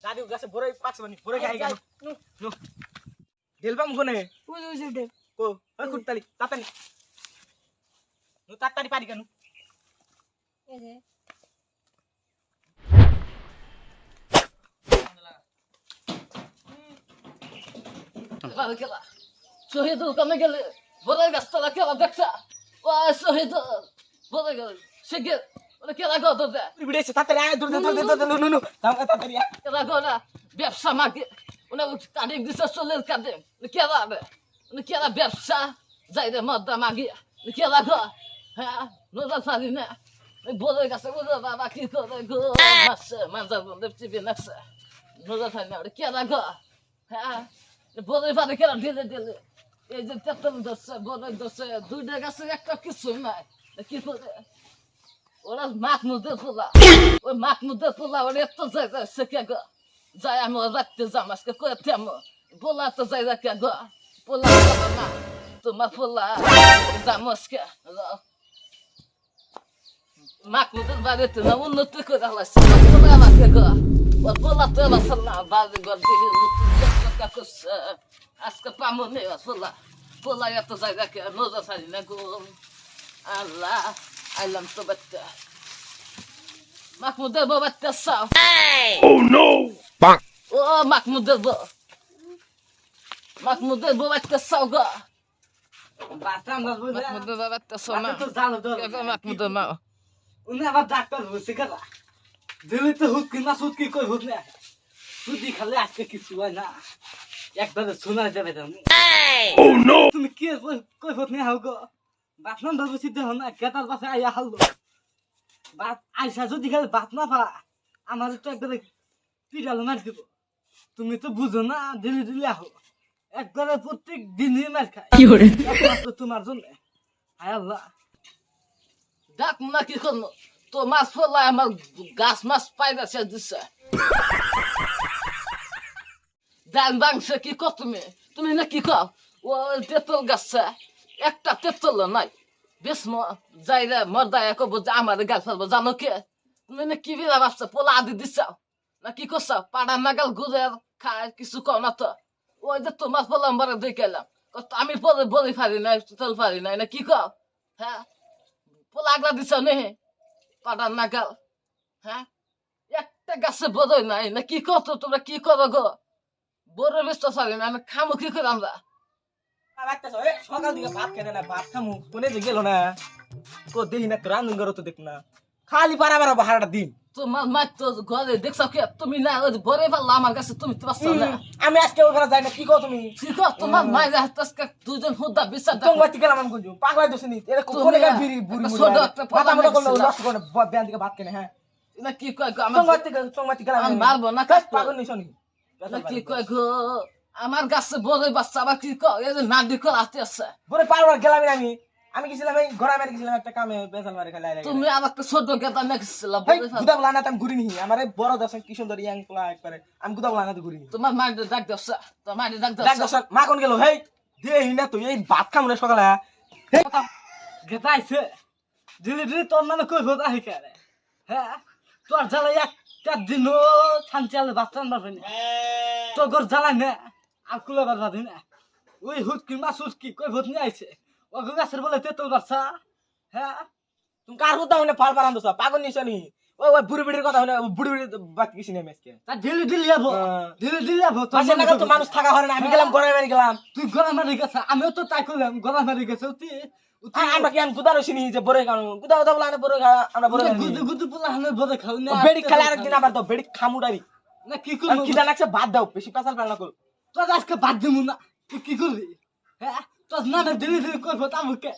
দাদু গাছে বড়ই পাকছে মানে বড়ই খাই গেল নো ঢেলবাম কোনে ওই ওই সেটে কো ওই কুটতালি তাতানি নো তাতারি পারি কেন এই যে খেলা শহীদুল কামে গেলে বড় গাছতলা খেলা দেখছা ও শহীদুল বড় গেল সে গে ওরা খেলা গো তো বিড়েছে তাতারি আয় দূর দূর নো নো তামকা তাতারি খেলা গো না ব্যবসা মাকে ওনা কাটিং দিছে চলে কাটে খেলা ওনা খেলা ব্যবসা যাই রে মদ্দা মাগি খেলা গো হ্যাঁ নোজা ফালি না বড় গাছে বড় বাবা কি করে গো মাসে মানজা বন্ধ চিবি নাছে নোজা ফালি না খেলা গো হ্যাঁ বড় ফালি খেলা দিলে দিলে এই যে তেতল দছে বড় দছে দুইটা গাছে একটা কিছু নাই কি করে ওরা মাহমুদের পোলা ওই মাহমুদের পোলা ওরা এত জায়গা শেখে গো যাই আমি রাখতে যাম আজকে করে তেমন পোলা তো যাই রাখে গো পোলা না তোমার পোলা যাম আজকে মাহমুদের বাড়িতে না উন্নতি করে হালাইছে পোলা রাখে গো ওর পোলা তো রাখল না বাড়ি ঘর দিয়ে উন্নতি করছে আজকে পামো নেই পোলা পোলা এত জায়গা কে নজর ছাড়ি না গো আল্লাহ আইলাম তো বাচ্চা মাহমুদের বউ বাচ্চা সাও Oh no! Bonk. ও মাহমুদের বউ বাচ্চা সাও গো বাতাম না বুঝা মাহমুদের বউ বাচ্চা সাও না তো জানো তো মাহমুদের মা উনি আবার ডাক্তার হইছে কারা দিলে তো হুত কিনা সুত কি কই হুত না সুদি খালে আজকে কিছু হয় না একবার শোনা যাবে তুমি Oh no! তুমি কি কই হুত না হাও গো বাতনাম ধরবো সিদ্ধ হন না গেতার পাশে আইয়া হাললো বাত আইসা যদি খালি বাত না পা আমার তো একবারে পিটালো মার দিব তুমি তো বুঝো না দিলি দিলি আহো একবারে প্রত্যেক দিনই মার খায় একমাত্র তোমার জন্য হায় আল্লাহ ডাক না কি করলো তো মাছ ফলা আমার গাছ মাছ পাইনা সে দিছে ডান বাংশে কি কর তুমি না কি কর ও তেতল গাছে একটা তেতল নাই বেশ যাই রে মর্দায় কব যে আমার গাছ ফেলবো জানো কে তুমি না কি বিলা ভাবছো পোলা আদি দিছাও না কি করছো পাড়া নাগাল ঘুরে খায় কিছু কও না তো ওই যে তোমার পোলা আমার দেখে এলাম আমি পরে বলি পারি নাই তেল পারি নাই না কি কও হ্যাঁ পোলা আগলা দিছ নে পাড়া নাগাল হ্যাঁ একটা গাছে বড়ই নাই না কি কত তোমরা কি করো গো বড় ব্যস্ত পারি না খামো কি করে আমরা সকাল দিকে ভাত খেতে না ভাত খামু কোনে যে গেল না কো দেখি না রান্ধন করো তো দেখ না খালি পারা পারা বাহারটা দিন তোমার মা তো ঘরে দেখছো কে তুমি না ওই বড় পারলা আমার কাছে তুমি তো পারছো না আমি আজকে ওখানে যাই না কি কও তুমি ঠিক আছে তোমার মায়ের হাতে দুজন হুদা বিচার তুমি বাতি গেলাম আমি গুঞ্জু পাগলাই দোষ নি এর কোনে গা বিড়ি বুড়ি মুড়ি ছোট একটা মাথা মতো করলো নষ্ট করে ব্যান দিকে ভাত কেনে হ্যাঁ না কি কয় গো তুমি বাতি গেলাম আমি মারবো না পাগল নিছ নি না কি কয় গো আমার কাছে বড় বাচ্চা আবার কি কয় এই যে নাডি কল আসতে আছে বলে পারবার গেলাম আমি আমি গেছিলাম এই ঘোড়া মেরে গেছিলাম একটা কামে বেসাল মারে খালি আইলা তুমি আমার তো ছোট গেতা মেখছিল গুদা বলা না আমি ঘুরি নি আমারে বড় দর্শন কি সুন্দর ইয়াং পোলা একবারে আমি গুদা বলা না তো ঘুরি নি তোমার মায়ের ডাক দছে তোমার মায়ের ডাক দেখ দছে দর্শক মা কোন গেল হেই দেই না তুই এই ভাত খাম রে সকালে গেতাইছে দিলি দিলি তোর মানে কই ভোট আহি কারে হ্যাঁ তোর জ্বালা একটা দিনও শান্তি ভাত রান্না পারবি না তোর ঘর জ্বালাই না আর কুলে বাড়ি না ওই হুটকি মাছ হুটকি কই ভোট নিয়ে আইছে ও গাছের বলে তেতল বাচ্চা হ্যাঁ তুমি কার কথা হইলে ফাল পারান দোসা পাগল নিছ নি ওই ওই বুড়ি বুড়ির কথা হইলে বুড়ি বুড়ি বাকি কিছু নেই মেসকে তা ঢিলি ঢিলি যাবো তো আসলে না তো মানুষ থাকা হয় না আমি গেলাম ঘরে মেরে গেলাম তুই গলা মারি গেছ আমিও তো তাই করলাম গলা মারি গেছে তুই আমরা কি আমি গুদা রসিনি যে বড় খাও গুদা গুদা বলা না বড় খা আমরা বড় গুদু গুদু বলা না বড় খাও না বেড়ি খালে আরেকদিন আবার দাও বেড়ি খামুডারি না কি করব কি জানাকছে ভাত দাও বেশি পাসাল পাল না কর তো আজকে ভাত দিমু না তুই কি করবি হ্যাঁ তো না দিলি দিলি করব তা মুকে